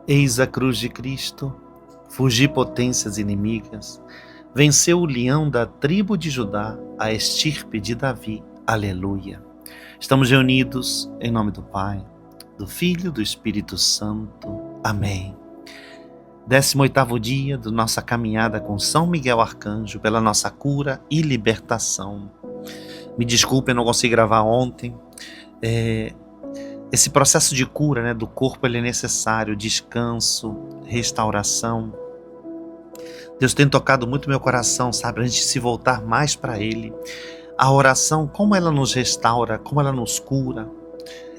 Eis a cruz de Cristo, fugi potências inimigas, venceu o leão da tribo de Judá, a estirpe de Davi. Aleluia. Estamos reunidos em nome do Pai, do Filho e do Espírito Santo. Amém. 18º dia da nossa caminhada com São Miguel Arcanjo pela nossa cura e libertação. Me desculpe, eu não consegui gravar ontem. Esse processo de cura, do corpo, ele é necessário, descanso, restauração. Deus tem tocado muito meu coração, sabe? A gente se voltar mais para Ele. A oração, como ela nos restaura, como ela nos cura.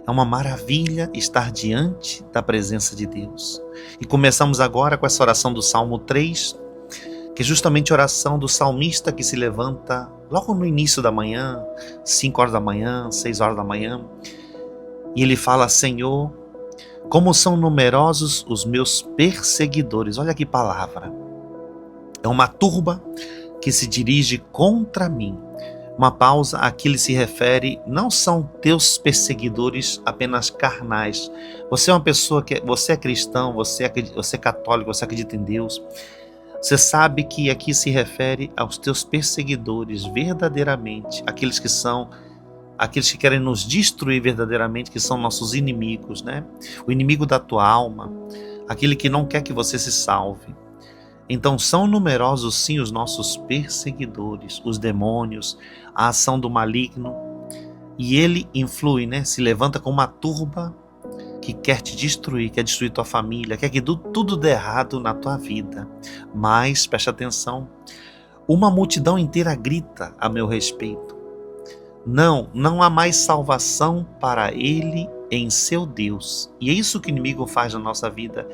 É uma maravilha estar diante da presença de Deus. E começamos agora com essa oração do Salmo 3, que é justamente a oração do salmista que se levanta logo no início da manhã, 5 horas da manhã, 6 horas da manhã. E ele fala: Senhor, como são numerosos os meus perseguidores. Olha que palavra. É uma turba que se dirige contra mim. Uma pausa, aqui ele se refere, não são teus perseguidores apenas carnais. Você é uma pessoa você é cristão, você é católico, você acredita em Deus. Você sabe que aqui se refere aos teus perseguidores verdadeiramente, aqueles que querem nos destruir verdadeiramente, que são nossos inimigos, O inimigo da tua alma, aquele que não quer que você se salve. Então são numerosos sim os nossos perseguidores, os demônios, a ação do maligno. E ele influi, se levanta com uma turba que quer te destruir, quer destruir tua família, quer que tudo dê errado na tua vida. Mas, preste atenção, uma multidão inteira grita a meu respeito. Não há mais salvação para ele em seu Deus. E é isso que o inimigo faz na nossa vida.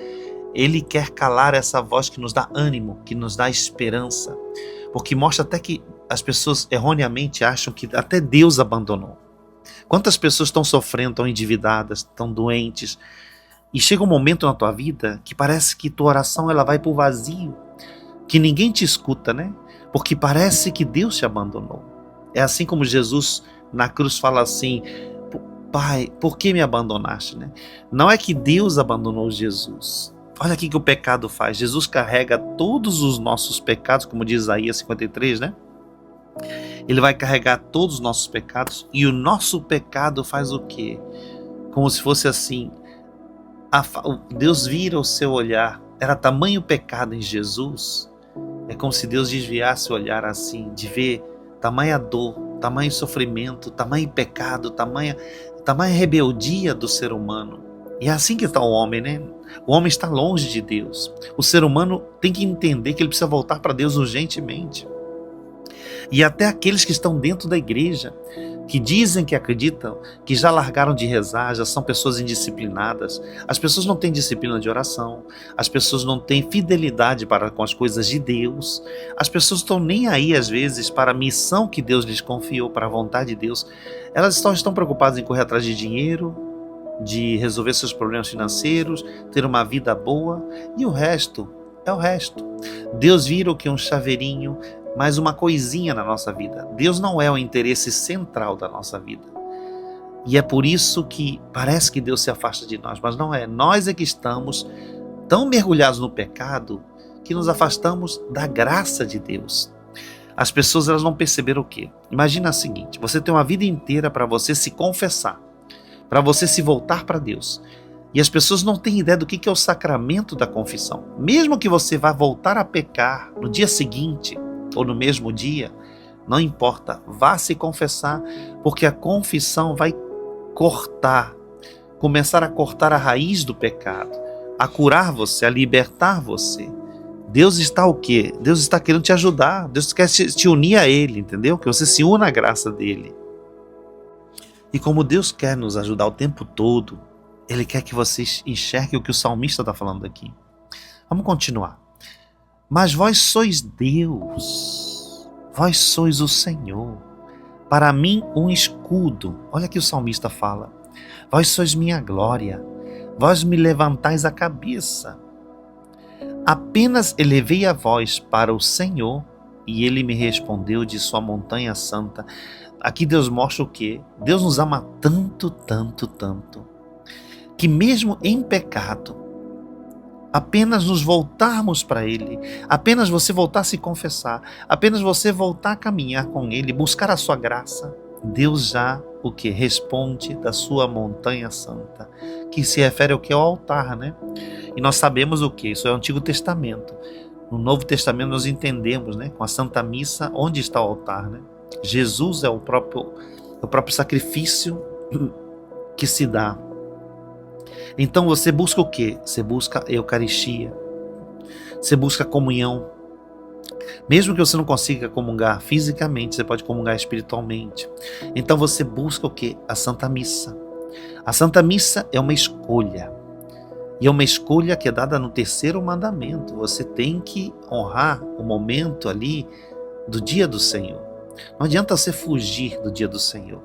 Ele quer calar essa voz que nos dá ânimo, que nos dá esperança. Porque mostra até que as pessoas erroneamente acham que até Deus abandonou. Quantas pessoas estão sofrendo, estão endividadas, estão doentes. E chega um momento na tua vida que parece que tua oração ela vai para o vazio. Que ninguém te escuta, Porque parece que Deus te abandonou. É assim como Jesus na cruz fala assim: Pai, por que me abandonaste? Não é que Deus abandonou Jesus. Olha aqui que o pecado faz. Jesus carrega todos os nossos pecados, como diz Isaías 53, Ele vai carregar todos os nossos pecados. E o nosso pecado faz o quê? Como se fosse assim, Deus vira o seu olhar. Era tamanho pecado em Jesus. É como se Deus desviasse o olhar assim, de ver tamanha dor, tamanho sofrimento, tamanho pecado, tamanha rebeldia do ser humano. E é assim que está o homem, O homem está longe de Deus. O ser humano tem que entender que ele precisa voltar para Deus urgentemente. E até aqueles que estão dentro da igreja, que dizem que acreditam, que já largaram de rezar, já são pessoas indisciplinadas. As pessoas não têm disciplina de oração, as pessoas não têm fidelidade para com as coisas de Deus, as pessoas estão nem aí às vezes para a missão que Deus lhes confiou, para a vontade de Deus. Elas estão preocupadas em correr atrás de dinheiro, de resolver seus problemas financeiros, ter uma vida boa, e o resto é o resto. Deus vira o que um chaveirinho, mais uma coisinha na nossa vida. Deus não é o interesse central da nossa vida. E é por isso que parece que Deus se afasta de nós, mas não é. Nós é que estamos tão mergulhados no pecado que nos afastamos da graça de Deus. As pessoas elas não perceberam o quê? Imagina o seguinte: você tem uma vida inteira para você se confessar, para você se voltar para Deus. E as pessoas não têm ideia do que é o sacramento da confissão. Mesmo que você vá voltar a pecar no dia seguinte ou no mesmo dia, não importa, vá se confessar, porque a confissão vai começar a cortar a raiz do pecado, a curar você, a libertar você. Deus está o quê? Deus está querendo te ajudar, Deus quer te unir a Ele, entendeu? Que você se una à graça dEle. E como Deus quer nos ajudar o tempo todo, Ele quer que você enxergue o que o salmista está falando aqui. Vamos continuar. Mas vós sois Deus, vós sois o Senhor, para mim um escudo. Olha que o salmista fala: vós sois minha glória, vós me levantais a cabeça. Apenas elevei a voz para o Senhor e Ele me respondeu de sua montanha santa. Aqui Deus mostra o quê? Deus nos ama tanto, tanto, tanto, que mesmo em pecado, Apenas nos voltarmos para Ele, apenas você voltar a se confessar, apenas você voltar a caminhar com Ele, buscar a sua graça, Deus já o que? Responde da sua montanha santa, que se refere ao que? Ao altar, né? E nós sabemos o que? Isso é o Antigo Testamento. No Novo Testamento nós entendemos, né? Com a Santa Missa, onde está o altar, né? Jesus é o próprio sacrifício que se dá. Então você busca o quê? Você busca a Eucaristia, você busca a comunhão. Mesmo que você não consiga comungar fisicamente, você pode comungar espiritualmente. Então você busca o quê? A Santa Missa. A Santa Missa é uma escolha. E é uma escolha que é dada no terceiro mandamento. Você tem que honrar o momento ali do dia do Senhor. Não adianta você fugir do dia do Senhor,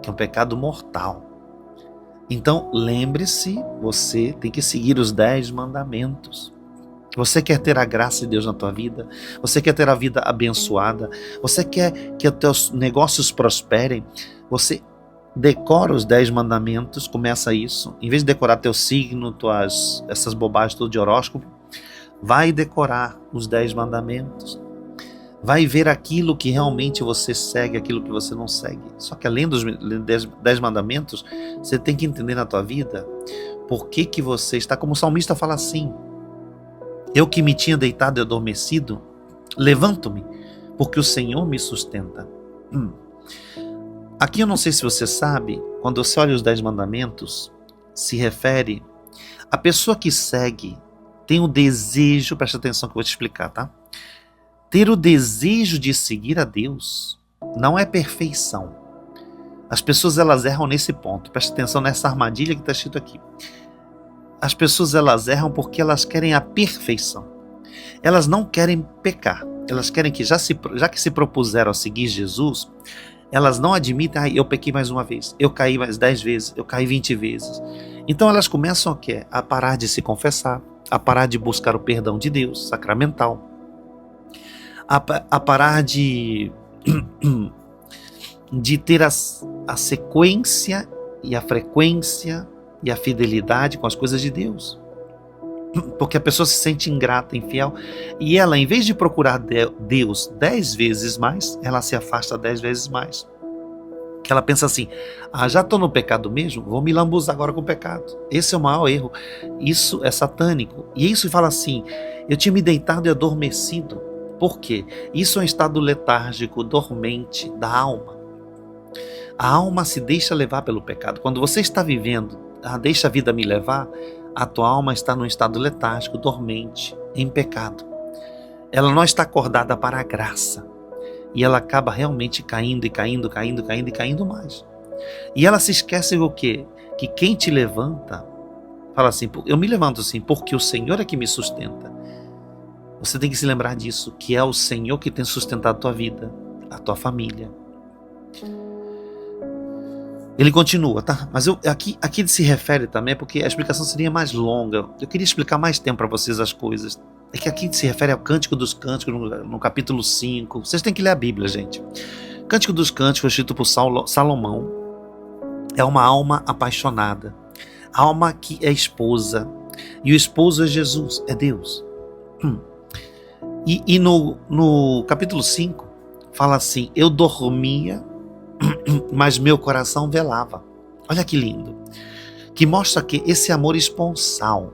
que é um pecado mortal. Então, lembre-se, você tem que seguir os 10 mandamentos. Você quer ter a graça de Deus na tua vida? Você quer ter a vida abençoada? Você quer que os teus negócios prosperem? Você decora os 10 mandamentos, começa isso. Em vez de decorar teu signo, essas bobagens tudo de horóscopo, vai decorar os 10 mandamentos. Vai ver aquilo que realmente você segue, aquilo que você não segue. Só que além dos 10 mandamentos, você tem que entender na tua vida por que você está, como o salmista fala assim: eu que me tinha deitado e adormecido, levanto-me, porque o Senhor me sustenta. Aqui eu não sei se você sabe, quando você olha os 10 mandamentos, se refere à pessoa que segue, tem o desejo, presta atenção que eu vou te explicar, tá? Ter o desejo de seguir a Deus não é perfeição. As pessoas elas erram nesse ponto. Presta atenção nessa armadilha que está escrito aqui. As pessoas elas erram porque elas querem a perfeição. Elas não querem pecar. Elas querem que já que se propuseram a seguir Jesus, elas não admitem: eu pequei mais uma vez, eu caí mais 10 vezes, eu caí 20 vezes. Então elas começam a quê? A parar de se confessar, a parar de buscar o perdão de Deus sacramental, a parar de ter a sequência e a frequência e a fidelidade com as coisas de Deus. Porque a pessoa se sente ingrata, infiel, e ela, em vez de procurar Deus 10 vezes mais, ela se afasta 10 vezes mais. Que ela pensa assim: já estou no pecado mesmo, vou me lambuzar agora com o pecado. Esse é o maior erro. Isso é satânico. E isso fala assim: eu tinha me deitado e adormecido. Por quê? Isso é um estado letárgico, dormente da alma. A alma se deixa levar pelo pecado. Quando você está vivendo, deixa a vida me levar, a tua alma está num estado letárgico, dormente, em pecado. Ela não está acordada para a graça. E ela acaba realmente caindo mais. E ela se esquece o quê? Que quem te levanta, fala assim: eu me levanto assim porque o Senhor é que me sustenta. Você tem que se lembrar disso, que é o Senhor que tem sustentado a tua vida, a tua família. Ele continua, tá? Mas aqui ele se refere também, porque a explicação seria mais longa. Eu queria explicar mais tempo para vocês as coisas. É que aqui se refere ao Cântico dos Cânticos, no capítulo 5. Vocês têm que ler a Bíblia, gente. Cântico dos Cânticos, escrito por Salomão, é uma alma apaixonada. Alma que é esposa. E o esposo é Jesus, é Deus. E no capítulo 5, fala assim: eu dormia, mas meu coração velava. Olha que lindo. Que mostra que esse amor esponsal.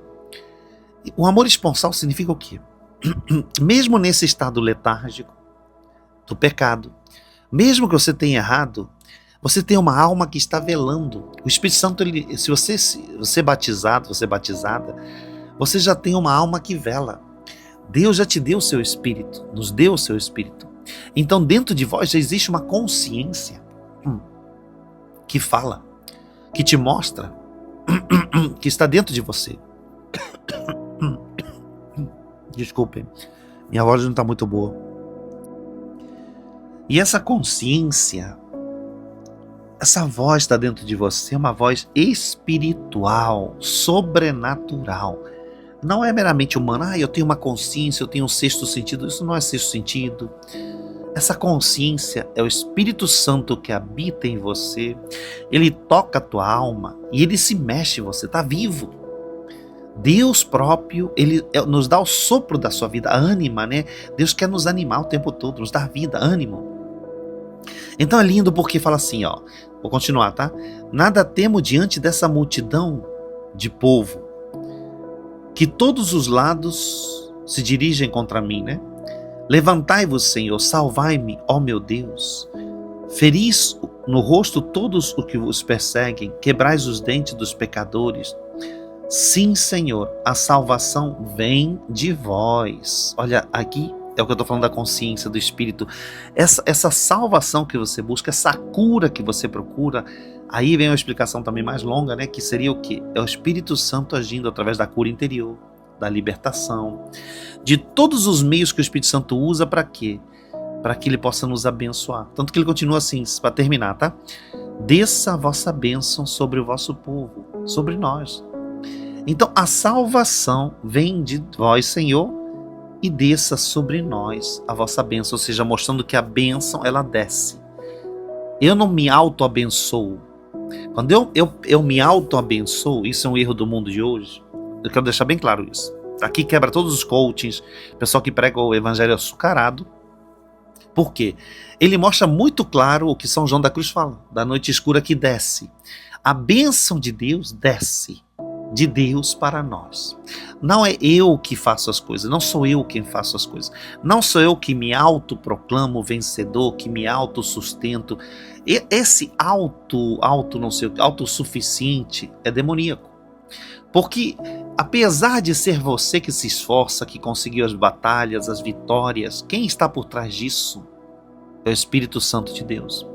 O amor esponsal significa o quê? Mesmo nesse estado letárgico do pecado, mesmo que você tenha errado, você tem uma alma que está velando. O Espírito Santo, se você é batizado, você é batizada, você já tem uma alma que vela. Deus já te deu o seu Espírito, nos deu o seu Espírito. Então dentro de vós já existe uma consciência que fala, que te mostra, que está dentro de você. Desculpem, minha voz não está muito boa. E essa consciência, essa voz está dentro de você, uma voz espiritual, sobrenatural. Não é meramente humana. Eu tenho uma consciência, eu tenho um sexto sentido. Isso não é sexto sentido. Essa consciência é o Espírito Santo que habita em você. Ele toca a tua alma e ele se mexe em você. Está vivo. Deus próprio, ele nos dá o sopro da sua vida, a ânima, né? Deus quer nos animar o tempo todo, nos dar vida, ânimo. Então é lindo porque fala assim, ó, vou continuar, tá? Nada temo diante dessa multidão de povo, que todos os lados se dirigem contra mim, né? Levantai-vos, Senhor, salvai-me, ó meu Deus. Feris no rosto todos os que vos perseguem, quebrais os dentes dos pecadores. Sim, Senhor, a salvação vem de vós. Olha, aqui é o que eu estou falando da consciência, do Espírito. Essa salvação que você busca, essa cura que você procura, aí vem uma explicação também mais longa, né? Que seria o quê? É o Espírito Santo agindo através da cura interior, da libertação, de todos os meios que o Espírito Santo usa para quê? Para que ele possa nos abençoar. Tanto que ele continua assim, para terminar, tá? Desça a vossa bênção sobre o vosso povo, sobre nós. Então a salvação vem de vós, Senhor, e desça sobre nós a vossa bênção, ou seja, mostrando que a bênção ela desce. Eu não me auto-abençoo. Quando eu me auto-abençoo, isso é um erro do mundo de hoje, eu quero deixar bem claro isso. Aqui quebra todos os coachings, pessoal que prega o evangelho açucarado. Por quê? Ele mostra muito claro o que São João da Cruz fala, da noite escura que desce. A bênção de Deus desce de Deus para nós. Não é eu que faço as coisas, não sou eu quem faço as coisas. Não sou eu que me autoproclamo vencedor, que me autossustento. Esse autossuficiente é demoníaco. Porque apesar de ser você que se esforça, que conseguiu as batalhas, as vitórias, quem está por trás disso é o Espírito Santo de Deus.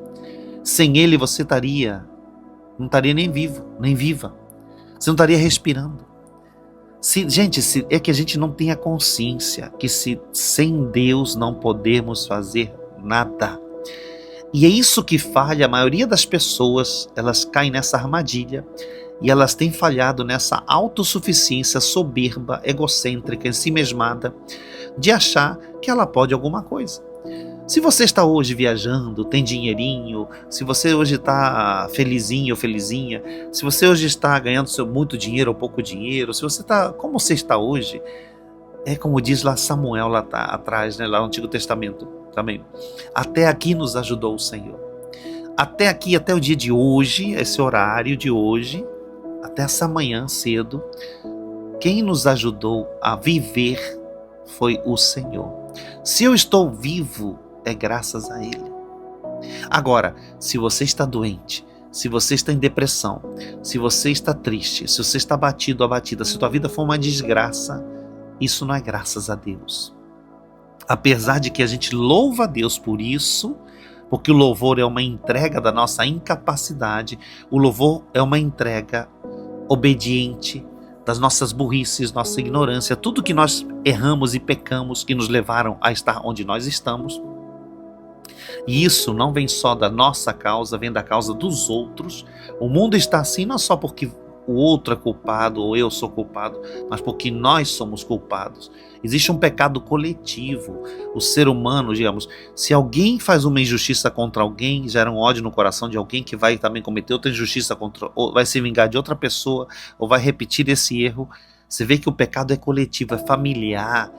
Sem ele você não estaria nem vivo, nem viva. Você não estaria respirando. É que a gente não tem a consciência que sem Deus não podemos fazer nada. E é isso que falha. A maioria das pessoas, elas caem nessa armadilha e elas têm falhado nessa autossuficiência soberba, egocêntrica, ensimesmada, de achar que ela pode alguma coisa. Se você está hoje viajando, tem dinheirinho, se você hoje está felizinho ou felizinha, se você hoje está ganhando muito dinheiro ou pouco dinheiro, como você está hoje, é como diz lá Samuel lá atrás, né, lá no Antigo Testamento também. Até aqui nos ajudou o Senhor. Até aqui, até o dia de hoje, esse horário de hoje, até essa manhã cedo, quem nos ajudou a viver foi o Senhor. Se eu estou vivo, é graças a Ele. Agora, se você está doente, se você está em depressão, se você está triste, se você está abatido ou abatida, se tua vida for uma desgraça, isso não é graças a Deus. Apesar de que a gente louva a Deus por isso, porque o louvor é uma entrega da nossa incapacidade, o louvor é uma entrega obediente das nossas burrices, nossa ignorância, tudo que nós erramos e pecamos que nos levaram a estar onde nós estamos. E isso não vem só da nossa causa, vem da causa dos outros. O mundo está assim não só porque o outro é culpado ou eu sou culpado, mas porque nós somos culpados. Existe um pecado coletivo. O ser humano, digamos, se alguém faz uma injustiça contra alguém, gera um ódio no coração de alguém que vai também cometer outra injustiça ou vai se vingar de outra pessoa, ou vai repetir esse erro. Você vê que o pecado é coletivo, é familiar.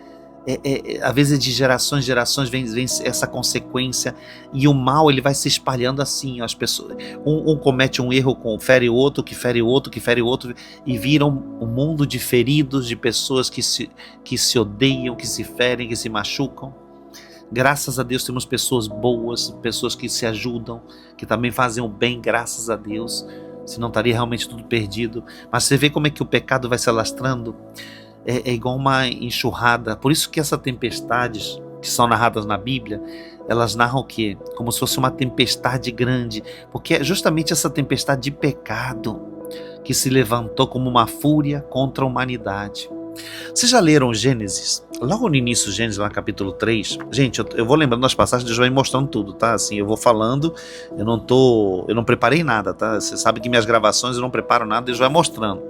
Às vezes de gerações vem essa consequência, e o mal ele vai se espalhando assim, as pessoas, um comete um erro, fere o outro, que fere o outro, que fere o outro, e viram um mundo de feridos, de pessoas que se odeiam, que se ferem, que se machucam. Graças a Deus temos pessoas boas, pessoas que se ajudam, que também fazem o bem, graças a Deus, senão estaria realmente tudo perdido. Mas você vê como é que o pecado vai se alastrando. É igual uma enxurrada. Por isso que essas tempestades que são narradas na Bíblia, elas narram o quê? Como se fosse uma tempestade grande, porque é justamente essa tempestade de pecado que se levantou como uma fúria contra a humanidade. Vocês já leram Gênesis? Logo no início, Gênesis, lá no capítulo 3. Gente, eu vou lembrando das passagens, Deus vai mostrando tudo, tá? Assim, eu vou falando, eu não preparei nada, tá? Você sabe que minhas gravações eu não preparo nada, Deus vai mostrando.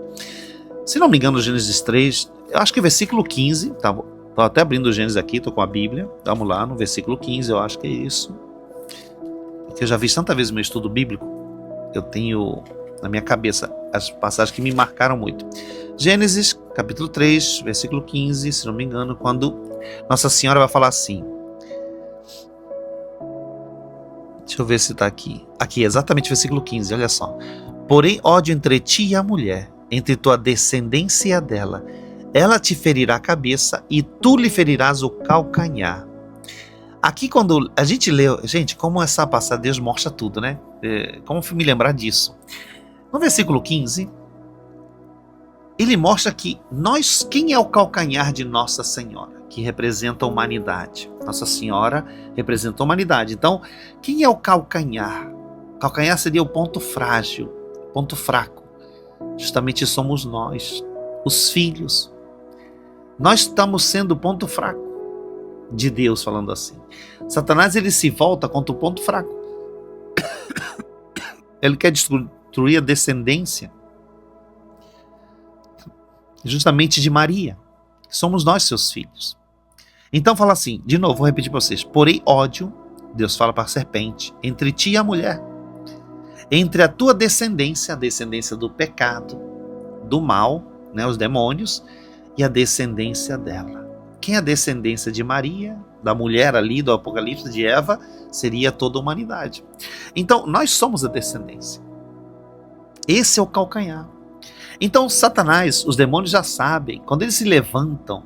Se não me engano, Gênesis 3, eu acho que é versículo 15, tá? Tô até abrindo o Gênesis aqui, tô com a Bíblia. Vamos lá, no versículo 15, eu acho que é isso. Porque eu já vi tanta vez no meu estudo bíblico, eu tenho na minha cabeça as passagens que me marcaram muito. Gênesis, capítulo 3, versículo 15, se não me engano, quando Nossa Senhora vai falar assim. Deixa eu ver se está aqui. Aqui, exatamente versículo 15, olha só. Porém, ódio entre ti e a mulher, entre tua descendência e a dela. Ela te ferirá a cabeça e tu lhe ferirás o calcanhar. Aqui quando a gente lê, gente, como essa passagem, Deus mostra tudo, né? Como me lembrar disso? No versículo 15, ele mostra que quem é o calcanhar de Nossa Senhora? Que representa a humanidade. Nossa Senhora representa a humanidade. Então, quem é o calcanhar? O calcanhar seria o ponto frágil, ponto fraco. Justamente somos nós, os filhos. Nós estamos sendo o ponto fraco de Deus, falando assim. Satanás, ele se volta contra o ponto fraco. Ele quer destruir a descendência justamente de Maria. Somos nós, seus filhos. Então fala assim, de novo, vou repetir para vocês. Porém, ódio, Deus fala para a serpente, entre ti e a mulher, entre a tua descendência, a descendência do pecado, do mal, né, os demônios, e a descendência dela. Quem é a descendência de Maria, da mulher ali do Apocalipse, de Eva, seria toda a humanidade. Então, nós somos a descendência. Esse é o calcanhar. Então, Satanás, os demônios já sabem, quando eles se levantam,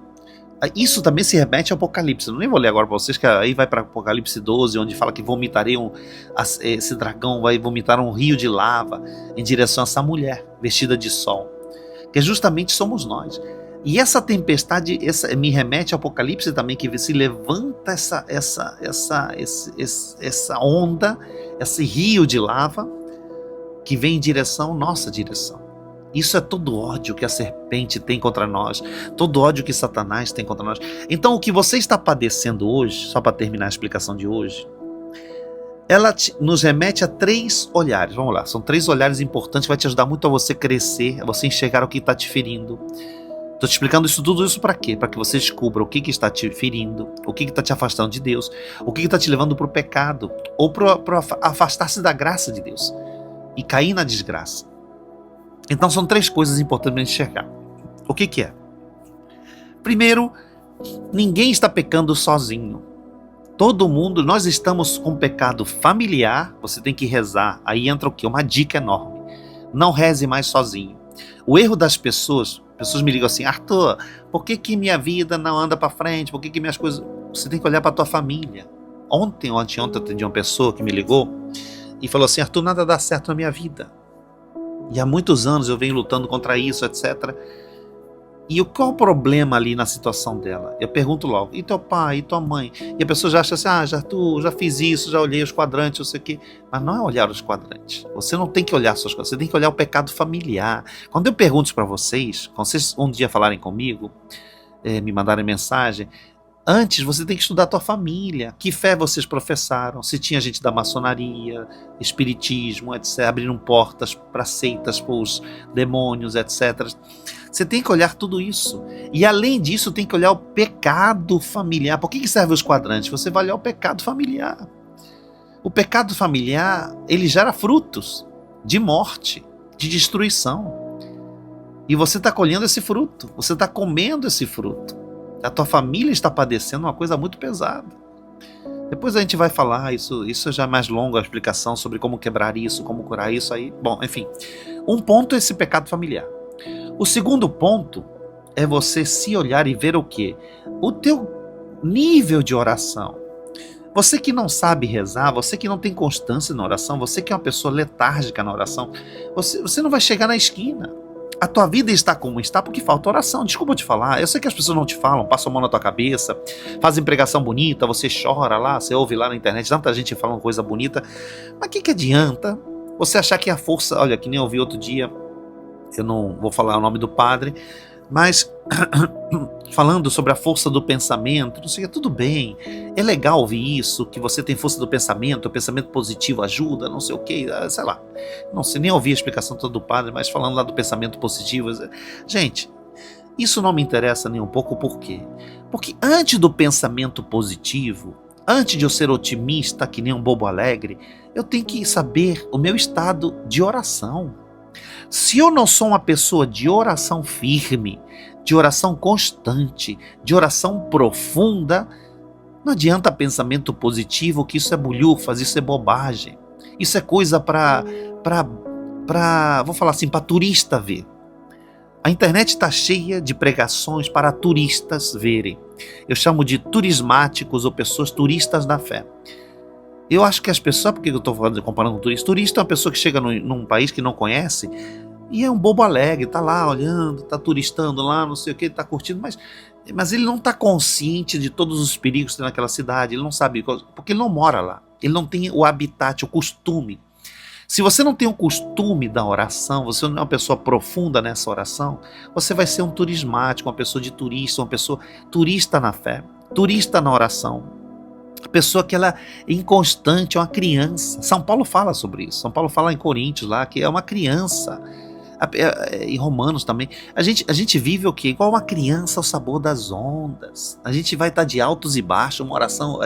isso também se remete ao Apocalipse. Eu nem vou ler agora para vocês, que aí vai para Apocalipse 12, onde fala que esse dragão vai vomitar um rio de lava em direção a essa mulher vestida de sol, que justamente somos nós. E essa tempestade, me remete ao Apocalipse também, que se levanta essa onda, esse rio de lava, que vem em direção, nossa direção. Isso é todo ódio que a serpente tem contra nós, todo ódio que Satanás tem contra nós. Então, o que você está padecendo hoje, só para terminar a explicação de hoje, ela nos remete a 3 olhares. Vamos lá, são 3 olhares importantes que vai te ajudar muito a você crescer, a você enxergar o que está te ferindo. Estou te explicando tudo isso para quê? Para que você descubra o que está te ferindo, o que está te afastando de Deus, o que está te levando para o pecado, ou para afastar-se da graça de Deus e cair na desgraça. Então são 3 coisas importantes para enxergar. O que é? Primeiro, ninguém está pecando sozinho. Todo mundo, nós estamos com pecado familiar, você tem que rezar. Aí entra o quê? Uma dica enorme. Não reze mais sozinho. O erro das pessoas me ligam assim, Arthur, por que minha vida não anda para frente? Por que minhas coisas... Você tem que olhar para tua família. Ontem eu atendi uma pessoa que me ligou e falou assim, Arthur, nada dá certo na minha vida. E há muitos anos eu venho lutando contra isso, etc. E qual o problema ali na situação dela? Eu pergunto logo, e teu pai, e tua mãe? E a pessoa já acha assim, já fiz isso, já olhei os quadrantes, não sei o quê. Mas não é olhar os quadrantes. Você não tem que olhar suas coisas, você tem que olhar o pecado familiar. Quando eu pergunto isso para vocês, quando vocês um dia falarem comigo, me mandarem mensagem, antes você tem que estudar a tua família. Que fé vocês professaram? Se tinha gente da maçonaria, espiritismo, etc. Abriram portas para seitas, para os demônios, etc. Você tem que olhar tudo isso. E além disso, tem que olhar o pecado familiar. Por que servem os quadrantes? Você vai olhar o pecado familiar. O pecado familiar, ele gera frutos de morte, de destruição. E você está colhendo esse fruto. Você está comendo esse fruto. A tua família está padecendo uma coisa muito pesada. Depois a gente vai falar, isso já é mais longo, a explicação sobre como quebrar isso, como curar isso aí. Bom, enfim. Um ponto é esse pecado familiar. O segundo ponto é você se olhar e ver o quê? O teu nível de oração. Você que não sabe rezar, você que não tem constância na oração, você que é uma pessoa letárgica na oração, você não vai chegar na esquina. A tua vida está como está porque falta oração. Desculpa te falar, eu sei que as pessoas não te falam, passam a mão na tua cabeça, fazem pregação bonita, você chora lá, você ouve lá na internet, tanta gente falando coisa bonita, mas o que adianta você achar que a força, olha, que nem eu ouvi outro dia, eu não vou falar o nome do padre, mas falando sobre a força do pensamento, não sei, tudo bem, é legal ouvir isso, que você tem força do pensamento, o pensamento positivo ajuda, não sei o que, sei lá, não sei, nem ouvi a explicação toda do padre, mas falando lá do pensamento positivo, gente, isso não me interessa nem um pouco, por quê? Porque antes do pensamento positivo, antes de eu ser otimista, que nem um bobo alegre, eu tenho que saber o meu estado de oração. Se eu não sou uma pessoa de oração firme, de oração constante, de oração profunda, não adianta pensamento positivo, que isso é bulhufas, isso é bobagem. Isso é coisa vou falar assim, para turista ver. A internet está cheia de pregações para turistas verem. Eu chamo de turismáticos ou pessoas turistas da fé. Eu acho que as pessoas, sabe por que eu estou comparando com turista? Turista é uma pessoa que chega num país que não conhece e é um bobo alegre, está lá olhando, está turistando lá, não sei o que, está curtindo, mas ele não está consciente de todos os perigos que tem naquela cidade, ele não sabe, porque ele não mora lá, ele não tem o habitat, o costume. Se você não tem o costume da oração, você não é uma pessoa profunda nessa oração, você vai ser um turismático, uma pessoa de turista, uma pessoa turista na fé, turista na oração. A pessoa que ela é inconstante, é uma criança. São Paulo fala sobre isso. São Paulo fala em Coríntios lá, que é uma criança. Em Romanos também. A gente vive o quê? Igual uma criança ao sabor das ondas. A gente vai estar de altos e baixos, uma oração.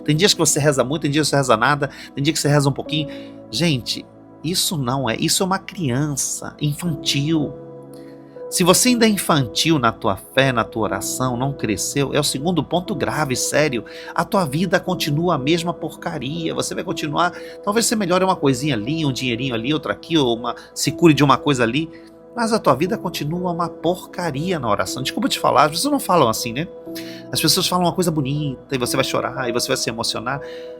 Tem dias que você reza muito, tem dias que você reza nada, tem dia que você reza um pouquinho. Gente, isso é uma criança infantil. Se você ainda é infantil na tua fé, na tua oração, não cresceu, é o segundo ponto grave, sério. A tua vida continua a mesma porcaria. Você vai continuar, talvez você melhore uma coisinha ali, um dinheirinho ali, outra aqui, ou se cure de uma coisa ali, mas a tua vida continua uma porcaria na oração. Desculpa te falar, as pessoas não falam assim, né? As pessoas falam uma coisa bonita e você vai chorar e você vai se emocionar.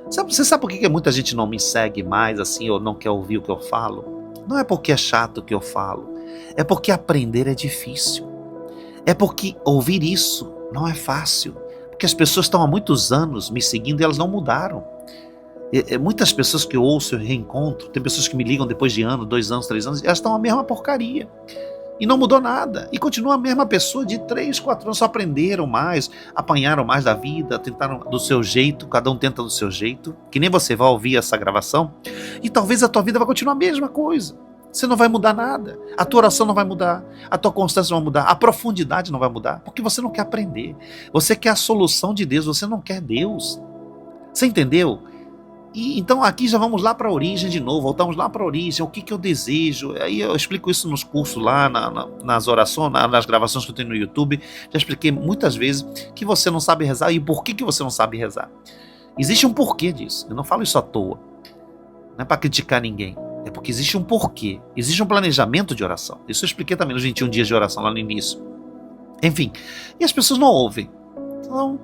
Você sabe por que muita gente não me segue mais assim, ou não quer ouvir o que eu falo? Não é porque é chato o que eu falo. É porque aprender é difícil. É porque ouvir isso não é fácil. Porque as pessoas estão há muitos anos me seguindo e elas não mudaram. Muitas pessoas que eu ouço, eu reencontro, tem pessoas que me ligam depois de 2 anos, 3 anos, elas estão a mesma porcaria. E não mudou nada. E continua a mesma pessoa de 3, 4 anos, só aprenderam mais, apanharam mais da vida, tentaram do seu jeito, cada um tenta do seu jeito, que nem você vai ouvir essa gravação, e talvez a tua vida vai continuar a mesma coisa. Você não vai mudar nada, a tua oração não vai mudar, a tua constância não vai mudar, a profundidade não vai mudar, porque você não quer aprender. Você quer a solução de Deus, você não quer Deus. Você entendeu? E então aqui já vamos lá para a origem de novo, voltamos lá para a origem, o que eu desejo. Aí eu explico isso nos cursos lá, nas orações, nas gravações que eu tenho no YouTube. Já expliquei muitas vezes que você não sabe rezar e por que você não sabe rezar. Existe um porquê disso, eu não falo isso à toa, não é para criticar ninguém. É porque existe um porquê, existe um planejamento de oração. Isso eu expliquei também nos 21 dias de oração lá no início. Enfim, e as pessoas não ouvem. Então,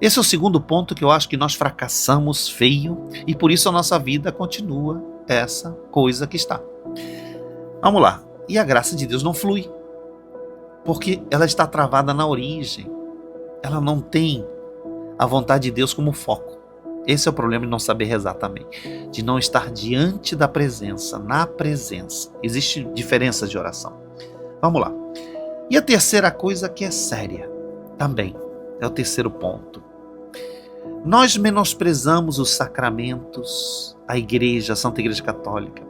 esse é o segundo ponto que eu acho que nós fracassamos feio e por isso a nossa vida continua essa coisa que está. Vamos lá. E a graça de Deus não flui, porque ela está travada na origem. Ela não tem a vontade de Deus como foco. Esse é o problema de não saber rezar também, de não estar diante da presença, na presença. Existe diferença de oração. Vamos lá. E a terceira coisa que é séria também, é o terceiro ponto. Nós menosprezamos os sacramentos, a igreja, a Santa Igreja Católica.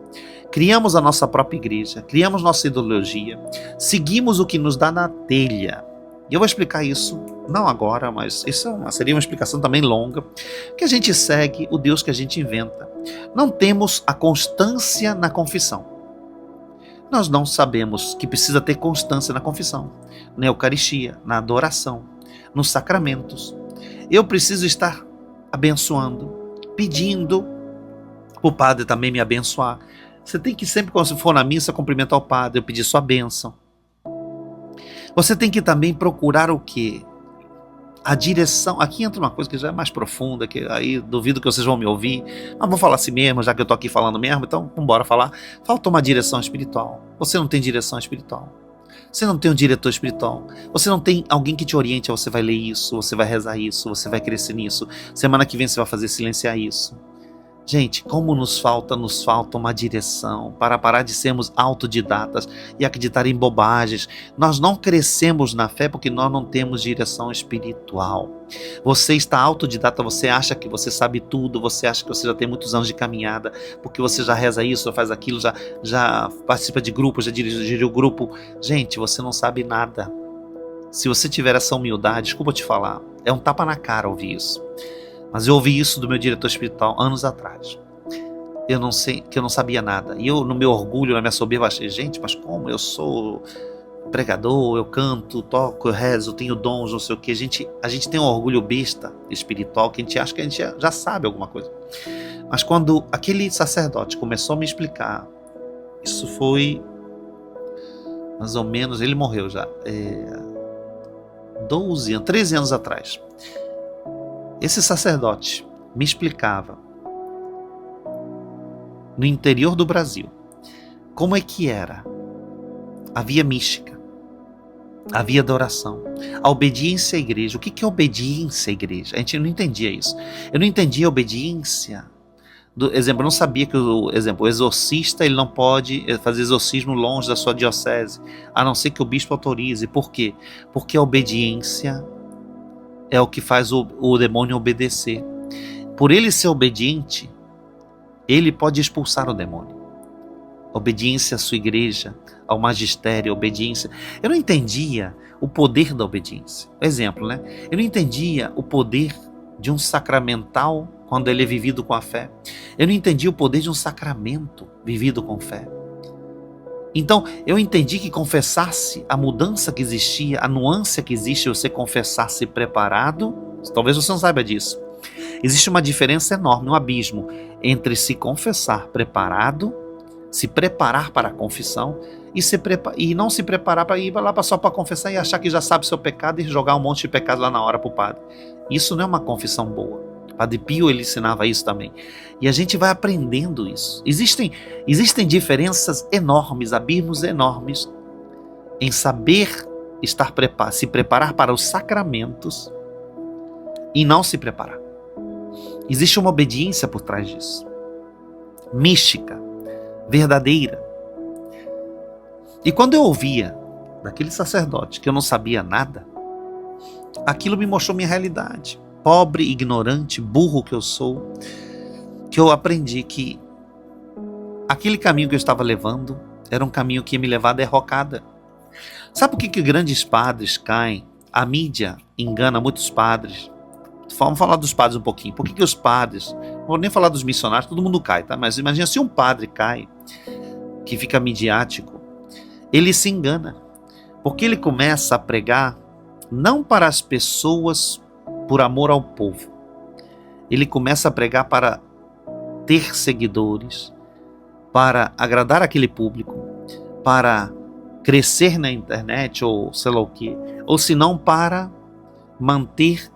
Criamos a nossa própria igreja, criamos nossa ideologia, seguimos o que nos dá na telha. E eu vou explicar isso, não agora, mas isso seria uma explicação também longa, que a gente segue o Deus que a gente inventa. Não temos a constância na confissão. Nós não sabemos que precisa ter constância na confissão, na Eucaristia, na adoração, nos sacramentos. Eu preciso estar abençoando, pedindo o padre também me abençoar. Você tem que sempre, quando você for na missa, cumprimentar o padre, eu pedir sua bênção. Você tem que também procurar o quê? A direção. Aqui entra uma coisa que já é mais profunda, que aí duvido que vocês vão me ouvir, mas vou falar assim mesmo, já que eu estou aqui falando mesmo, então vamos embora falar. Falta uma direção espiritual. Você não tem direção espiritual. Você não tem um diretor espiritual. Você não tem alguém que te oriente. Você vai ler isso, você vai rezar isso, você vai crescer nisso. Semana que vem você vai fazer silenciar isso. Gente, como nos falta uma direção para parar de sermos autodidatas e acreditar em bobagens. Nós não crescemos na fé porque nós não temos direção espiritual. Você está autodidata, você acha que você sabe tudo, você acha que você já tem muitos anos de caminhada, porque você já reza isso, já faz aquilo, já participa de grupo, já dirigiu o grupo. Gente, você não sabe nada. Se você tiver essa humildade, desculpa te falar, é um tapa na cara ouvir isso. Mas eu ouvi isso do meu diretor espiritual anos atrás. eu não sei, que eu não sabia nada. E eu, no meu orgulho, na minha soberba, achei, gente, mas como? Eu sou pregador, eu canto, toco, eu rezo, tenho dons, não sei o que. A gente tem um orgulho besta espiritual que a gente acha que a gente já sabe alguma coisa. Mas quando aquele sacerdote começou a me explicar, isso foi mais ou menos, ele morreu já, 13 anos atrás. Esse sacerdote me explicava, no interior do Brasil, como é que era. Havia mística, havia adoração, a obediência à igreja. O que é obediência à igreja? A gente não entendia isso. Eu não entendia a obediência. Exemplo, eu não sabia que o exorcista ele não pode fazer exorcismo longe da sua diocese, a não ser que o bispo autorize. Por quê? Porque a obediência é o que faz o demônio obedecer. Por ele ser obediente, ele pode expulsar o demônio. Obediência à sua igreja, ao magistério, obediência. Eu não entendia o poder da obediência. Exemplo, né? Eu não entendia o poder de um sacramental quando ele é vivido com a fé. Eu não entendia o poder de um sacramento vivido com fé. Então, eu entendi que confessar-se, a mudança que existia, a nuance que existe, você confessar-se preparado, talvez você não saiba disso. Existe uma diferença enorme, um abismo entre se confessar preparado, se preparar para a confissão e não se preparar para ir lá só para confessar e achar que já sabe seu pecado e jogar um monte de pecado lá na hora para o padre. Isso não é uma confissão boa. O Padre Pio ele ensinava isso também. E a gente vai aprendendo isso. Existem diferenças enormes, abismos enormes em saber se preparar para os sacramentos e não se preparar. Existe uma obediência por trás disso. Mística, verdadeira. E quando eu ouvia daquele sacerdote que eu não sabia nada, aquilo me mostrou minha realidade. Pobre, ignorante, burro que eu sou, que eu aprendi que aquele caminho que eu estava levando era um caminho que ia me levar à derrocada. Sabe por que grandes padres caem? A mídia engana muitos padres. Vamos falar dos padres um pouquinho. Por que os padres, não vou nem falar dos missionários, todo mundo cai, tá? Mas imagina se um padre cai, que fica midiático, ele se engana, porque ele começa a pregar não para as pessoas por amor ao povo. Ele começa a pregar para ter seguidores, para agradar aquele público, para crescer na internet ou sei lá o que, ou se não para manter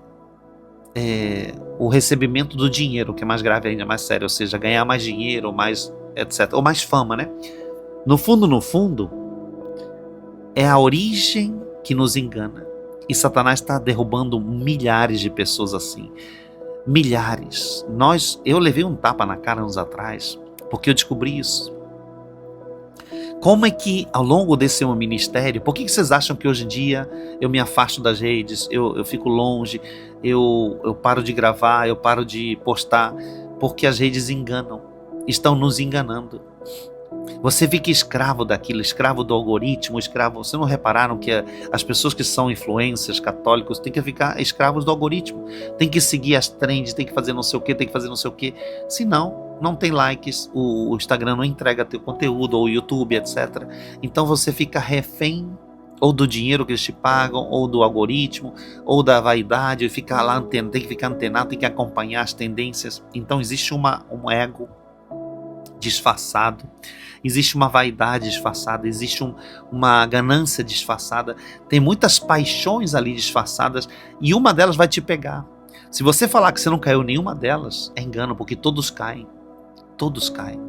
o recebimento do dinheiro, que é mais grave ainda, mais sério, ou seja, ganhar mais dinheiro, mais etc, ou mais fama, né? No fundo, é a origem que nos engana. E Satanás está derrubando milhares de pessoas assim. Milhares. Eu levei um tapa na cara anos atrás, porque eu descobri isso. Como é que ao longo desse meu ministério, por que vocês acham que hoje em dia eu me afasto das redes, eu fico longe, eu paro de gravar, eu paro de postar? Porque as redes enganam, estão nos enganando. Você fica escravo daquilo, escravo do algoritmo, escravo. Vocês não repararam que as pessoas que são influencers católicos têm que ficar escravos do algoritmo, tem que seguir as trends, tem que fazer não sei o que, tem que fazer não sei o que, senão não tem likes, o Instagram não entrega teu conteúdo, ou o YouTube, etc. Então você fica refém ou do dinheiro que eles te pagam, ou do algoritmo, ou da vaidade, e ficar lá tem que ficar antenado, tem que acompanhar as tendências. Então existe um ego disfarçado, existe uma vaidade disfarçada, existe uma ganância disfarçada, tem muitas paixões ali disfarçadas, e uma delas vai te pegar. Se você falar que você não caiu em nenhuma delas, é engano, porque todos caem. Todos caem.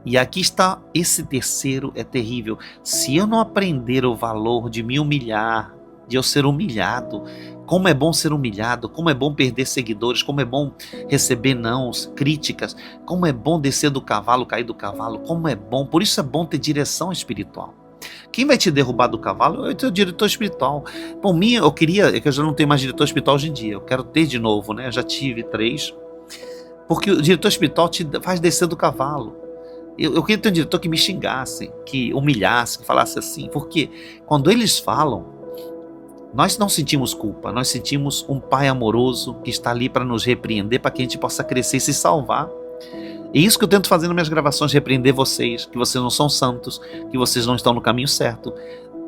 E aqui está, esse terceiro é terrível. Se eu não aprender o valor de me humilhar, de eu ser humilhado, como é bom ser humilhado, como é bom perder seguidores, como é bom receber nãos, críticas, como é bom descer do cavalo, cair do cavalo, como é bom. Por isso é bom ter direção espiritual. Quem vai te derrubar do cavalo é o teu diretor espiritual. Por mim, eu queria, que eu já não tenho mais diretor espiritual hoje em dia, eu quero ter de novo, né? Eu já tive 3. Porque o diretor espiritual te faz descer do cavalo. Eu queria ter um diretor que me xingasse, que humilhasse, que falasse assim. Porque quando eles falam, nós não sentimos culpa, nós sentimos um pai amoroso que está ali para nos repreender, para que a gente possa crescer e se salvar. É isso que eu tento fazer nas minhas gravações, repreender vocês, que vocês não são santos, que vocês não estão no caminho certo.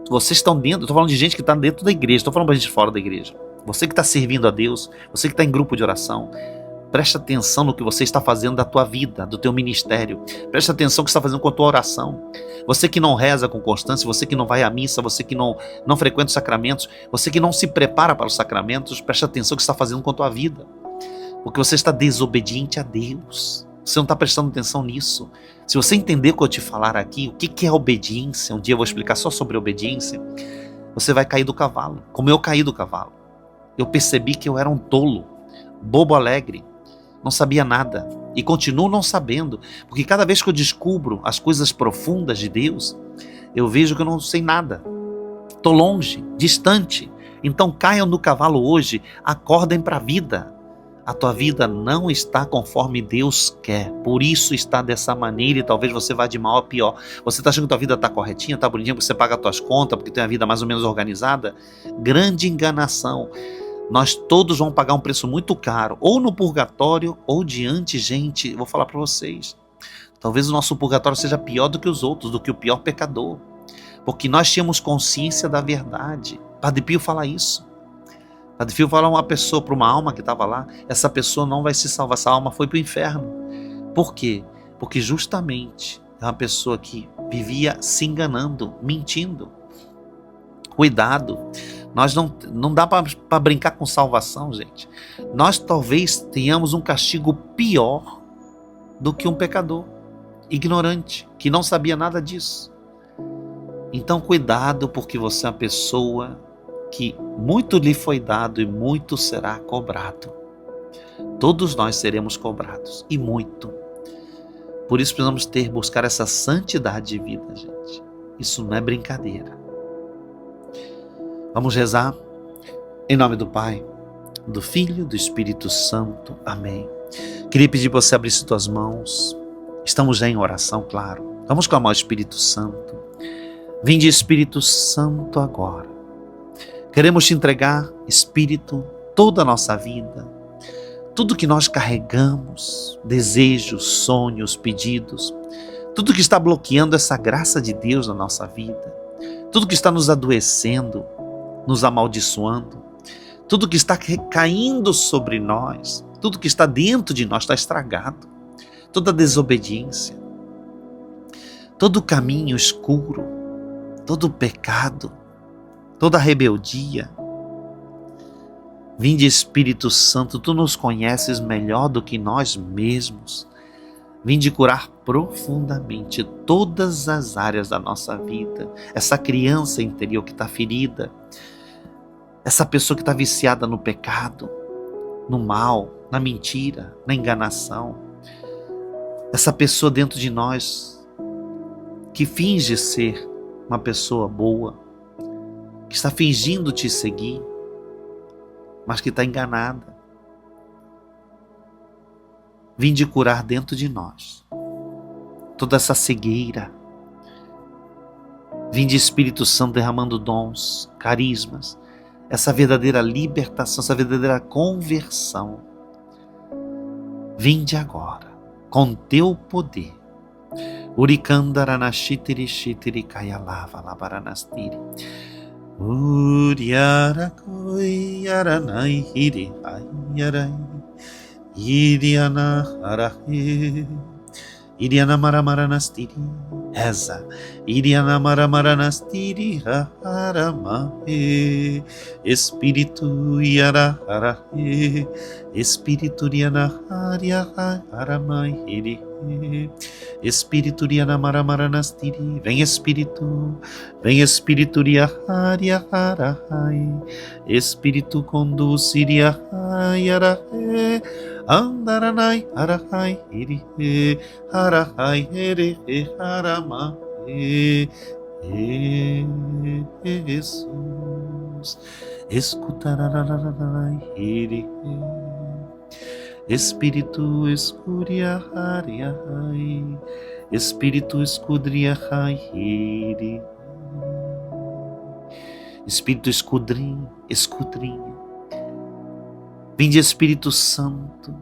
Vocês estão dentro, estou falando de gente que está dentro da igreja, estou falando para gente fora da igreja. Você que está servindo a Deus, você que está em grupo de oração, preste atenção no que você está fazendo da tua vida, do teu ministério. Preste atenção no que você está fazendo com a tua oração. Você que não reza com constância, você que não vai à missa, você que não frequenta os sacramentos, você que não se prepara para os sacramentos, preste atenção no que você está fazendo com a tua vida. Porque você está desobediente a Deus. Você não está prestando atenção nisso. Se você entender o que eu te falar aqui, o que é obediência, um dia eu vou explicar só sobre obediência, você vai cair do cavalo, como eu caí do cavalo. Eu percebi que eu era um tolo, bobo alegre, não sabia nada e continuo não sabendo, porque cada vez que eu descubro as coisas profundas de Deus, eu vejo que eu não sei nada. Estou longe, distante. Então caiam do cavalo hoje, acordem para a vida. A tua vida não está conforme Deus quer, por isso está dessa maneira e talvez você vá de mal a pior. Você está achando que tua vida está corretinha, está bonitinha, porque você paga as tuas contas, porque tem a vida mais ou menos organizada? Grande enganação. Nós todos vamos pagar um preço muito caro, ou no purgatório, ou diante, gente, eu vou falar para vocês. Talvez o nosso purgatório seja pior do que os outros, do que o pior pecador, porque nós tínhamos consciência da verdade. Padre Pio fala isso. Padre Pio fala uma pessoa, para uma alma que estava lá, essa pessoa não vai se salvar, essa alma foi para o inferno. Por quê? Porque justamente é uma pessoa que vivia se enganando, Cuidado, nós não dá para brincar com salvação, gente. Nós talvez tenhamos um castigo pior do que um pecador ignorante, que não sabia nada disso. Então cuidado, porque você é uma pessoa que muito lhe foi dado e muito será cobrado. Todos nós seremos cobrados, e muito. Por isso precisamos buscar essa santidade de vida, gente. Isso não é brincadeira. Vamos rezar? Em nome do Pai, do Filho e do Espírito Santo. Amém. Queria pedir para você abrir suas mãos. Estamos já em oração, claro. Vamos clamar ao Espírito Santo. Vinde, Espírito Santo, agora. Queremos te entregar, Espírito, toda a nossa vida, tudo que nós carregamos, desejos, sonhos, pedidos, tudo que está bloqueando essa graça de Deus na nossa vida, tudo que está nos adoecendo, nos amaldiçoando, tudo que está caindo sobre nós, tudo que está dentro de nós está estragado, toda desobediência, todo caminho escuro, todo pecado, toda rebeldia. Vinde, Espírito Santo, tu nos conheces melhor do que nós mesmos. Vinde curar profundamente todas as áreas da nossa vida. Essa criança interior que está ferida, essa pessoa que está viciada no pecado, no mal, na mentira, na enganação. Essa pessoa dentro de nós que finge ser uma pessoa boa, que está fingindo te seguir, mas que está enganada. Vinde curar dentro de nós toda essa cegueira. Vinde, Espírito Santo, derramando dons, carismas, essa verdadeira libertação, essa verdadeira conversão. Vinde agora, com teu poder. Urikandaranashitiri shitiri kayalava labaranastiri. Uriarakoi aranai hiri ayarai. Iriana arahe. Iriana maramaranastiri. Reza. Iriana maramaranastiri haramahe. Espírito yaraharahe. Espírito rianaharia haramai hiri. Espírito rianamaramaranastiri. Vem Espírito riahariaharai. Espírito conduz riahayarahe. Andaranai arahai irihe harahai erehe haramahe. Jesus escutararai irihe. Espírito escuriahariahai. Espírito escudriahai. Espírito escudrinha. Vinde, Espírito Santo.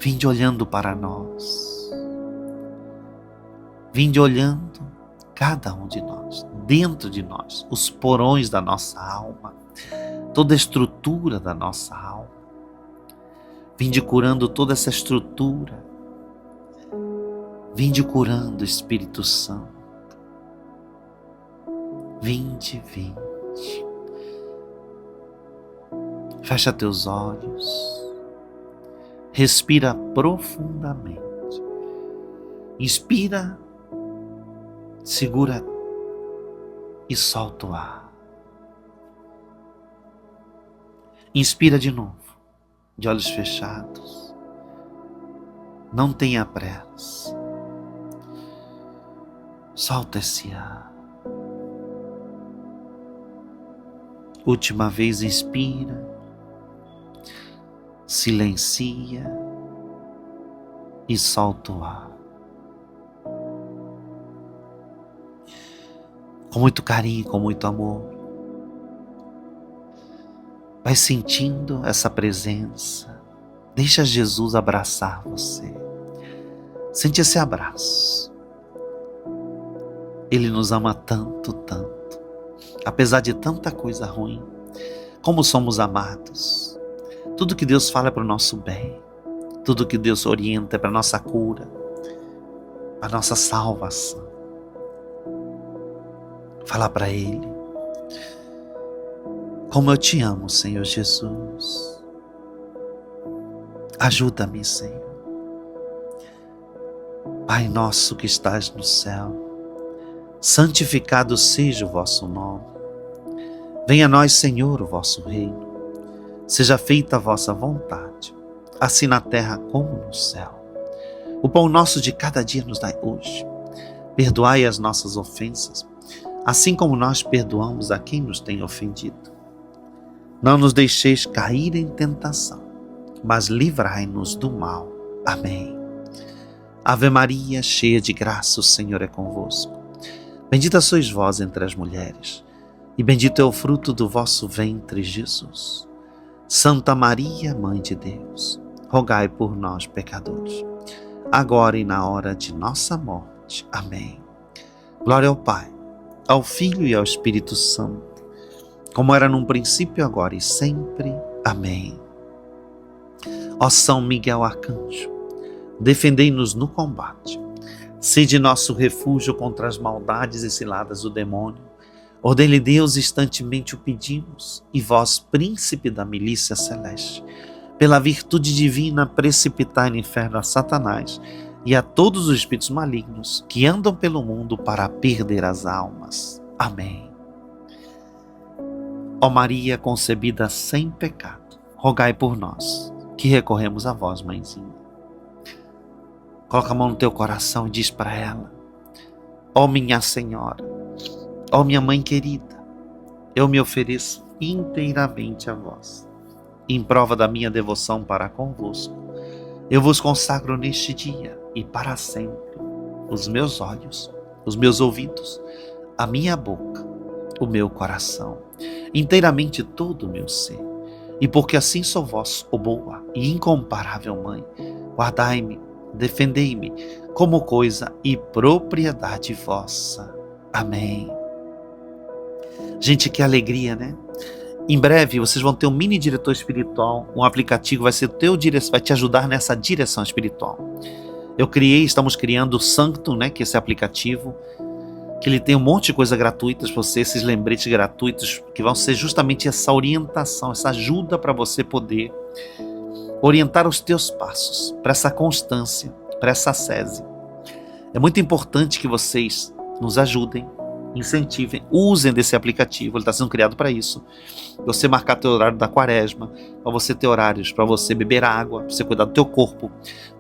Vinde olhando para nós. Vinde olhando cada um de nós, dentro de nós, os porões da nossa alma, toda a estrutura da nossa alma. Vinde curando toda essa estrutura. Vinde curando, Espírito Santo. Vinde, vinde. Fecha teus olhos. Respira profundamente. Inspira, segura e solta o ar. Inspira de novo, de olhos fechados. Não tenha pressa. Solta esse ar. Última vez, inspira. Silencia e solta o ar. Com muito carinho, com muito amor. Vai sentindo essa presença. Deixa Jesus abraçar você. Sente esse abraço. Ele nos ama tanto, tanto. Apesar de tanta coisa ruim, como somos amados. Tudo que Deus fala é para o nosso bem. Tudo que Deus orienta é para a nossa cura, para a nossa salvação. Fala para Ele. Como eu te amo, Senhor Jesus. Ajuda-me, Senhor. Pai nosso que estás no céu, santificado seja o vosso nome. Venha a nós, Senhor, o vosso reino. Seja feita a vossa vontade, assim na terra como no céu. O pão nosso de cada dia nos dai hoje. Perdoai as nossas ofensas, assim como nós perdoamos a quem nos tem ofendido. Não nos deixeis cair em tentação, mas livrai-nos do mal. Amém. Ave Maria, cheia de graça, o Senhor é convosco. Bendita sois vós entre as mulheres, e bendito é o fruto do vosso ventre, Jesus. Santa Maria, Mãe de Deus, rogai por nós, pecadores, agora e na hora de nossa morte. Amém. Glória ao Pai, ao Filho e ao Espírito Santo, como era num princípio, agora e sempre. Amém. Ó São Miguel Arcanjo, defendei-nos no combate. Sede nosso refúgio contra as maldades e ciladas do demônio. Ordem-lhe Deus, instantemente o pedimos, e vós, príncipe da milícia celeste, pela virtude divina, precipitai no inferno a Satanás e a todos os espíritos malignos que andam pelo mundo para perder as almas. Amém. Ó Maria concebida sem pecado, rogai por nós, que recorremos a vós, mãezinha. Coloca a mão no teu coração e diz para ela: ó minha Senhora, ó minha mãe querida, eu me ofereço inteiramente a vós. Em prova da minha devoção para convosco, eu vos consagro neste dia e para sempre os meus olhos, os meus ouvidos, a minha boca, o meu coração, inteiramente todo o meu ser. E porque assim sou vós, ó boa e incomparável Mãe, guardai-me, defendei-me como coisa e propriedade vossa. Amém. Gente, que alegria, né? Em breve vocês vão ter um mini diretor espiritual, um aplicativo, vai te ajudar nessa direção espiritual. Estamos criando o Sanctum, né, que é esse aplicativo, que ele tem um monte de coisa gratuitas para você, esses lembretes gratuitos, que vão ser justamente essa orientação, essa ajuda para você poder orientar os teus passos, para essa constância, para essa ascese. É muito importante que vocês nos ajudem, incentivem, usem desse aplicativo, ele está sendo criado para isso. Você marcar teu horário da quaresma, para você ter horários para você beber água, para você cuidar do teu corpo,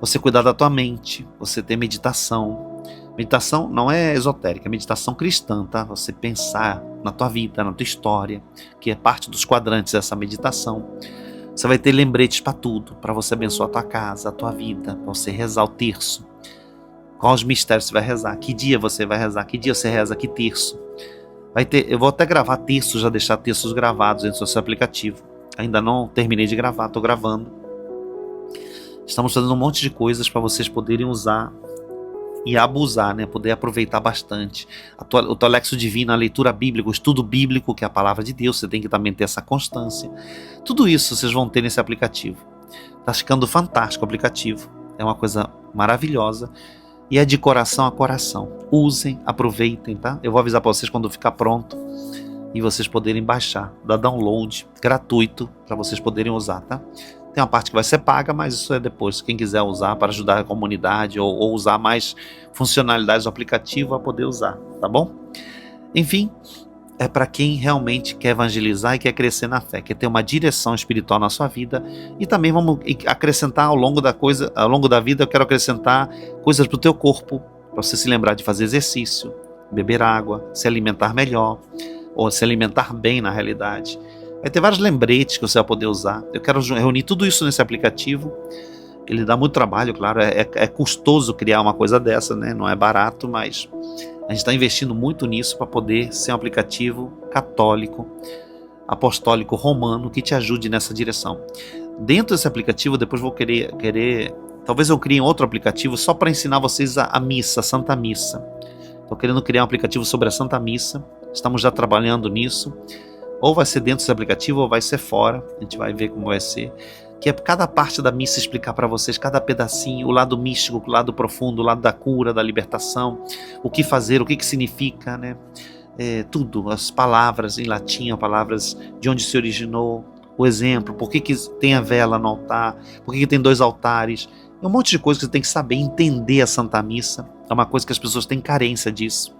você cuidar da tua mente, você ter meditação. Meditação não é esotérica, é meditação cristã, tá? Você pensar na tua vida, na tua história, que é parte dos quadrantes dessa meditação. Você vai ter lembretes para tudo, para você abençoar a tua casa, a tua vida, para você rezar o terço. Quais mistérios você vai rezar? Que dia você vai rezar? Que dia você reza? Que terço? Eu vou até gravar terços, já deixar terços gravados dentro do seu aplicativo. Ainda não terminei de gravar, estou gravando. Estamos fazendo um monte de coisas para vocês poderem usar e abusar, né? Poder aproveitar bastante. O teu Lexo Divino, a leitura bíblica, o estudo bíblico, que é a palavra de Deus, você tem que também ter essa constância. Tudo isso vocês vão ter nesse aplicativo. Tá ficando fantástico o aplicativo. É uma coisa maravilhosa. E é de coração a coração. Usem, aproveitem, tá? Eu vou avisar para vocês quando ficar pronto e vocês poderem baixar. Dá download gratuito para vocês poderem usar, tá? Tem uma parte que vai ser paga, mas isso é depois. Quem quiser usar para ajudar a comunidade ou usar mais funcionalidades do aplicativo, vai poder usar, tá bom? Enfim, é para quem realmente quer evangelizar e quer crescer na fé, quer ter uma direção espiritual na sua vida. E também vamos acrescentar ao longo da vida, eu quero acrescentar coisas para o teu corpo, para você se lembrar de fazer exercício, beber água, se alimentar melhor, ou se alimentar bem na realidade. Vai ter vários lembretes que você vai poder usar. Eu quero reunir tudo isso nesse aplicativo. Ele dá muito trabalho, claro, é custoso criar uma coisa dessa, né? Não é barato, mas a gente está investindo muito nisso para poder ser um aplicativo católico, apostólico, romano, que te ajude nessa direção. Dentro desse aplicativo, depois vou querer talvez eu crie outro aplicativo só para ensinar vocês a missa, a Santa Missa. Estou querendo criar um aplicativo sobre a Santa Missa. Estamos já trabalhando nisso. Ou vai ser dentro desse aplicativo ou vai ser fora. A gente vai ver como vai ser. Que é cada parte da missa explicar para vocês, cada pedacinho, o lado místico, o lado profundo, o lado da cura, da libertação, o que fazer, o que significa, né? Tudo, as palavras em latim, as palavras de onde se originou, o exemplo, por que tem a vela no altar, por que tem 2 altares. É um monte de coisa que você tem que saber, entender a Santa Missa. É uma coisa que as pessoas têm carência disso.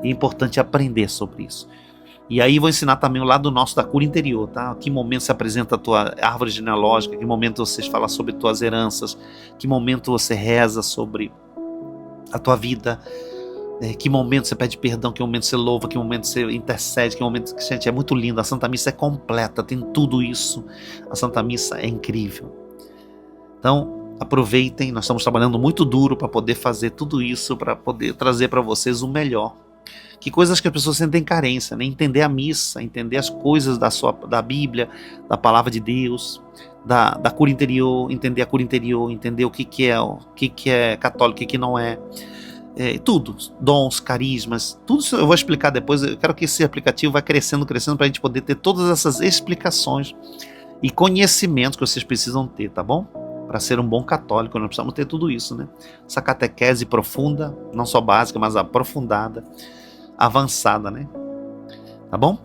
E é importante aprender sobre isso. E aí vou ensinar também o lado nosso da cura interior, tá? Que momento se apresenta a tua árvore genealógica, que momento você fala sobre tuas heranças, que momento você reza sobre a tua vida, que momento você pede perdão, que momento você louva, que momento você intercede, que momento... Gente, é muito lindo, a Santa Missa é completa, tem tudo isso. A Santa Missa é incrível. Então, aproveitem, nós estamos trabalhando muito duro para poder fazer tudo isso, para poder trazer para vocês o melhor. Que coisas que as pessoas sentem carência, né? Entender a missa, entender as coisas da Bíblia, da palavra de Deus, da cura interior, entender a cura interior, entender o que é católico, o que não é. Tudo, dons, carismas, tudo isso eu vou explicar depois. Eu quero que esse aplicativo vá crescendo para a gente poder ter todas essas explicações e conhecimentos que vocês precisam ter, tá bom? Para ser um bom católico, nós precisamos ter tudo isso, né? Essa catequese profunda, não só básica, mas aprofundada, avançada, né? Tá bom?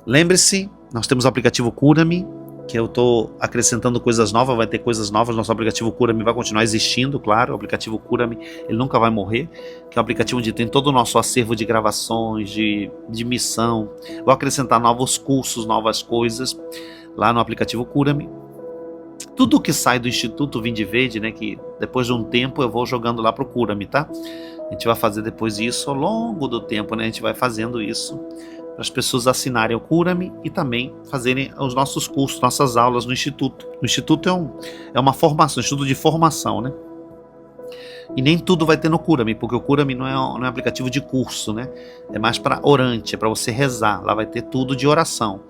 Lembre-se, nós temos o aplicativo Cura-me, que eu estou acrescentando coisas novas, vai ter coisas novas. Nosso aplicativo Cura-me vai continuar existindo, claro. O aplicativo Cura-me, ele nunca vai morrer, que é um aplicativo onde tem todo o nosso acervo de gravações, de missão. Vou acrescentar novos cursos, novas coisas lá no aplicativo Cura-me. Tudo que sai do Instituto Vinde Verde, né, que depois de um tempo eu vou jogando lá pro Cura-me, tá? A gente vai fazer depois isso ao longo do tempo, né? A gente vai fazendo isso para as pessoas assinarem o Cura-me e também fazerem os nossos cursos, nossas aulas no Instituto. O Instituto é uma formação, um instituto de formação, né? E nem tudo vai ter no Cura-me, porque o Cura-me não é um aplicativo de curso, né? É mais para orante, é para você rezar. Lá vai ter tudo de oração.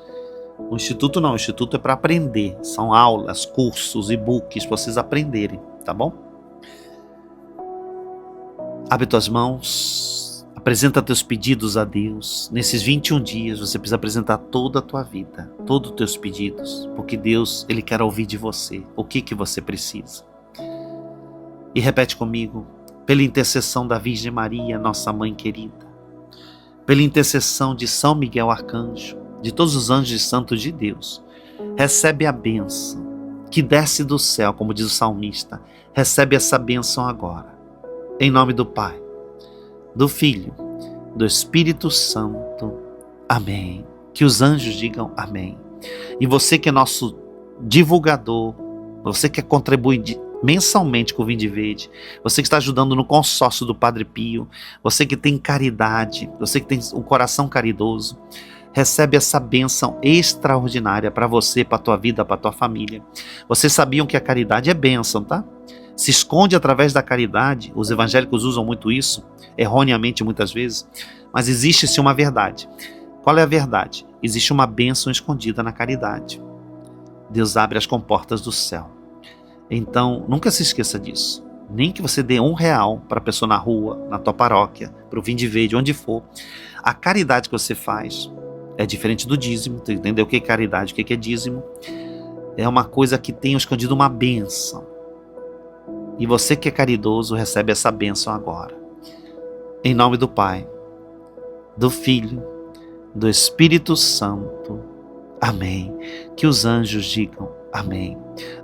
O Instituto não, o Instituto é para aprender. São aulas, cursos, e-books para vocês aprenderem, tá bom? Abre tuas mãos, apresenta teus pedidos a Deus. Nesses 21 dias você precisa apresentar toda a tua vida, todos os teus pedidos, porque Deus, Ele quer ouvir de você o que você precisa. E repete comigo: pela intercessão da Virgem Maria, nossa mãe querida, pela intercessão de São Miguel Arcanjo, de todos os anjos e santos de Deus, recebe a bênção que desce do céu, como diz o salmista. Recebe essa bênção agora, em nome do Pai, do Filho, do Espírito Santo. Amém. Que os anjos digam amém. E você que é nosso divulgador, você que contribui mensalmente com o Vinde Verde, você que está ajudando no consórcio do Padre Pio, você que tem caridade, você que tem um coração caridoso, recebe essa bênção extraordinária para você, para a tua vida, para a tua família. Vocês sabiam que a caridade é bênção, tá? Se esconde através da caridade. Os evangélicos usam muito isso, erroneamente muitas vezes, mas existe sim uma verdade. Qual é a verdade? Existe uma bênção escondida na caridade. Deus abre as comportas do céu. Então, nunca se esqueça disso. Nem que você dê R$ 1 para a pessoa na rua, na tua paróquia, para o Vinde Verde, onde for. A caridade que você faz é diferente do dízimo. Tu entendeu o que é caridade, o que é dízimo? É uma coisa que tem escondido uma bênção. E você que é caridoso recebe essa bênção agora. Em nome do Pai, do Filho, do Espírito Santo. Amém. Que os anjos digam amém.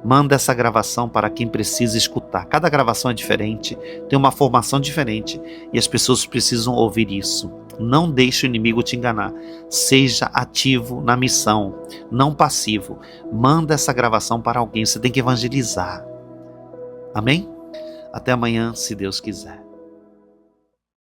Manda essa gravação para quem precisa escutar. Cada gravação é diferente, tem uma formação diferente e as pessoas precisam ouvir isso. Não deixe o inimigo te enganar. Seja ativo na missão, não passivo. Manda essa gravação para alguém. Você tem que evangelizar. Amém? Até amanhã, se Deus quiser.